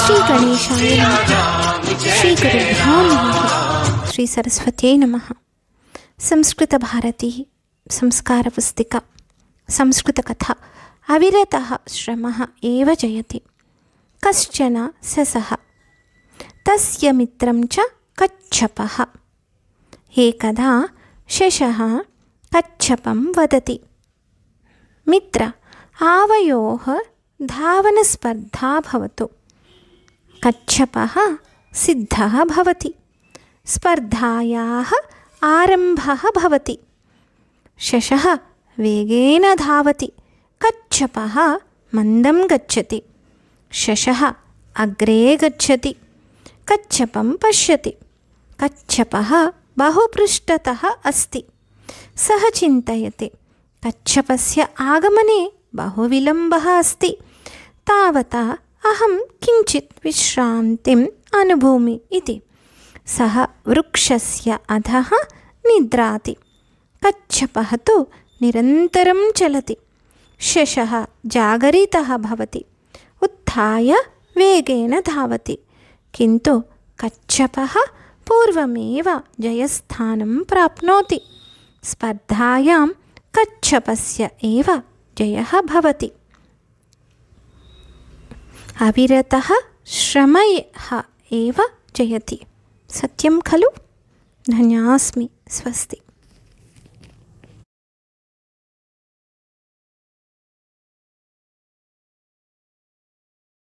శ్రీ గణేశాయ నమః. శ్రీ గురుభ్యో నమః. శ్రీ సరస్వత్యై నమః. సంస్కృత భారతి సంస్కార పుస్తిక సంస్కృత కథ. అవిరతః శ్రమః ఏవ జయతి. కశ్చన ససః తస్య మిత్రం చ కచ్చపః. ఏకదా శశః కచ్చపం వదతి, మిత్ర आवयोः धावनस्पर्धा भवतु. कच्छपः सिद्धः भवति. स्पर्धायाः आरम्भः भवति. शशः वेगेन धावति, कच्छपः मन्दं गच्छति. शशः अग्रे गच्छति, कच्छपं पश्यति. कच्छपः बहुपृष्ठतः अस्ति. सः चिन्तयति, कच्छपस्य आगमने बहु विलम्बः अस्ति. तावता अहं किञ्चित् विश्रान्तिम् अनुभूमि इति. सः वृक्षस्य अधः निद्राति. कच्छपः तु निरन्तरं चलति. शशः जागरितः भवति. उत्थाय वेगेन धावति. किन्तु कच्छपः पूर्वमेव जयस्थानं प्राप्नोति. स्पर्धायां कच्छपस्य एव जयः भवति. अविरतः श्रमः एव जयति. सत्यं खलु? धन्योऽस्मि. स्वस्ति.